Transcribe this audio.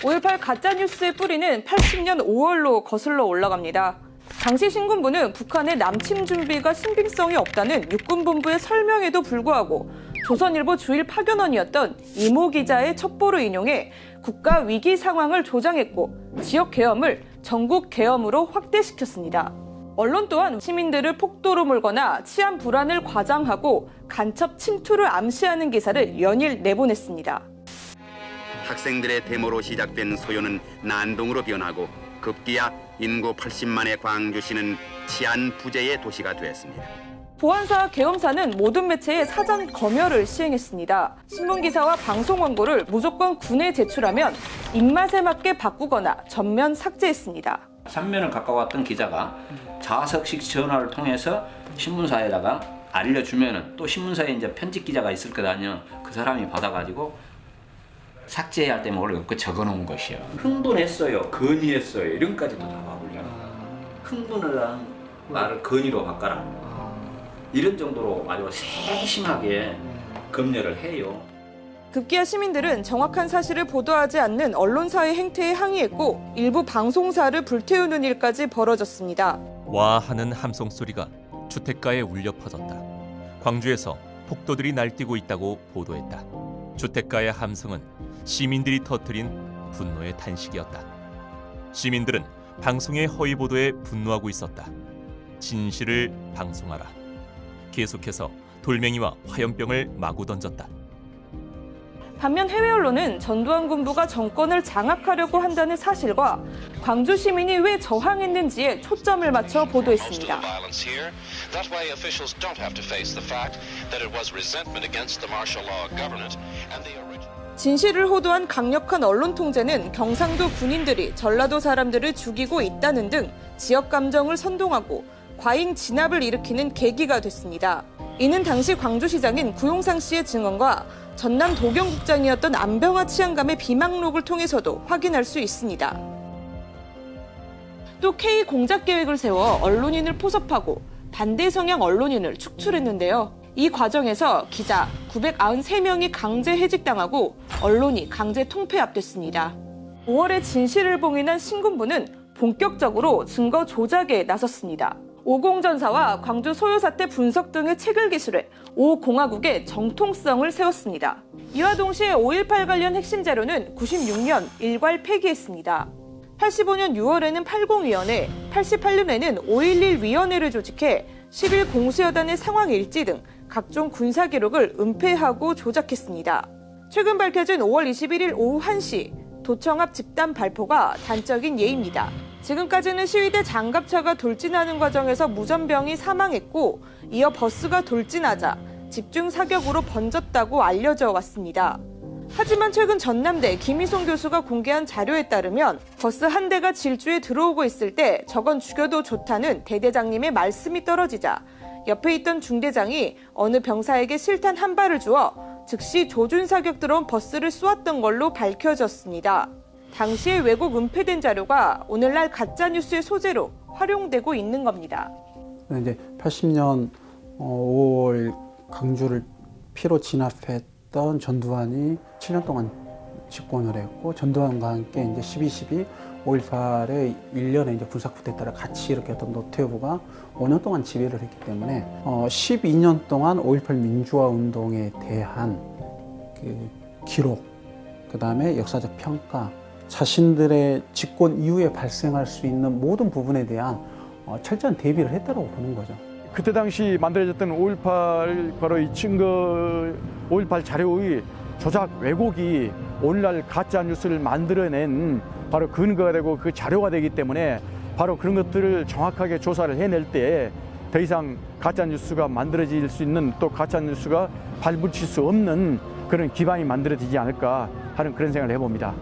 5.18 가짜뉴스의 뿌리는 80년 5월로 거슬러 올라갑니다. 당시 신군부는 북한의 남침 준비가 신빙성이 없다는 육군본부의 설명에도 불구하고 조선일보 주일 파견원이었던 이모 기자의 첩보를 인용해 국가 위기 상황을 조장했고 지역 계엄을 전국 계엄으로 확대시켰습니다. 언론 또한 시민들을 폭도로 몰거나 치안 불안을 과장하고 간첩 침투를 암시하는 기사를 연일 내보냈습니다. 학생들의 데모로 시작된 소요는 난동으로 변하고 급기야 인구 80만의 광주시는 치안 부재의 도시가 되었습니다. 보안사와 계엄사는 모든 매체에 사전 검열을 시행했습니다. 신문기사와 방송 광고를 무조건 군에 제출하면 입맛에 맞게 바꾸거나 전면 삭제했습니다. 3년을 가까웠던 기자가 자석식 전화를 통해서 신문사에다가 알려주면은 또 신문사에 이제 편집 기자가 있을 거 아니에요. 그 사람이 받아가지고 삭제해야 할 때 몰래 그 적어놓은 것이요. 흥분했어요, 건의했어요, 이런까지도 다 봐보려고. 흥분을 한 말을 건의로 바꿔라. 이런 정도로 아주 세심하게 검열을 해요. 급기야 시민들은 정확한 사실을 보도하지 않는 언론사의 행태에 항의했고 일부 방송사를 불태우는 일까지 벌어졌습니다. 와 하는 함성 소리가 주택가에 울려 퍼졌다. 광주에서 폭도들이 날뛰고 있다고 보도했다. 주택가의 함성은 시민들이 터뜨린 분노의 탄식이었다. 시민들은 방송의 허위 보도에 분노하고 있었다. 진실을 방송하라. 계속해서 돌멩이와 화염병을 마구 던졌다. 반면 해외 언론은 전두환 군부가 정권을 장악하려고 한다는 사실과 광주 시민이 왜 저항했는지에 초점을 맞춰 보도했습니다. 진실을 호도한 강력한 언론 통제는 경상도 군인들이 전라도 사람들을 죽이고 있다는 등 지역 감정을 선동하고 과잉 진압을 일으키는 계기가 됐습니다. 이는 당시 광주시장인 구용상 씨의 증언과 전남 도경국장이었던 안병화 치안감의 비망록을 통해서도 확인할 수 있습니다. 또 K 공작 계획을 세워 언론인을 포섭하고 반대 성향 언론인을 축출했는데요. 이 과정에서 기자 993명이 강제 해직당하고 언론이 강제 통폐합됐습니다. 5월에 진실을 봉인한 신군부는 본격적으로 증거 조작에 나섰습니다. 오공전사와 광주 소요 사태 분석 등의 책을 기술해 5공화국의 정통성을 세웠습니다. 이와 동시에 5.18 관련 핵심 자료는 96년 일괄 폐기했습니다. 85년 6월에는 80위원회, 88년에는 5.11위원회를 조직해 10일 공수여단의 상황 일지 등 각종 군사 기록을 은폐하고 조작했습니다. 최근 밝혀진 5월 21일 오후 1시 도청 앞 집단 발포가 단적인 예입니다. 지금까지는 시위대 장갑차가 돌진하는 과정에서 무전병이 사망했고 이어 버스가 돌진하자 집중 사격으로 번졌다고 알려져 왔습니다. 하지만 최근 전남대 김희송 교수가 공개한 자료에 따르면 버스 한 대가 질주에 들어오고 있을 때 저건 죽여도 좋다는 대대장님의 말씀이 떨어지자 옆에 있던 중대장이 어느 병사에게 실탄 한 발을 주어 즉시 조준 사격 들어온 버스를 쏘았던 걸로 밝혀졌습니다. 당시에 왜곡 은폐된 자료가 오늘날 가짜뉴스의 소재로 활용되고 있는 겁니다. 이제 80년 5월 강주를 피로 진압했던 전두환이 7년 동안 집권을 했고 전두환과 함께 이제 12.12, 5.18의 일련의 이제 군사 쿠데타를 같이 일으켰던 노태우가 5년 동안 지배를 했기 때문에 12년 동안 5.18 민주화 운동에 대한 그 기록, 그 다음에 역사적 평가, 자신들의 집권 이후에 발생할 수 있는 모든 부분에 대한 철저한 대비를 했다고 보는 거죠. 그때 당시 만들어졌던 5.18 바로 이 증거 5.18 자료의 조작 왜곡이 오늘날 가짜 뉴스를 만들어낸 바로 근거가 되고 그 자료가 되기 때문에 바로 그런 것들을 정확하게 조사를 해낼 때 더 이상 가짜 뉴스가 만들어질 수 있는 또 가짜 뉴스가 발붙일 수 없는 그런 기반이 만들어지지 않을까 하는 그런 생각을 해봅니다.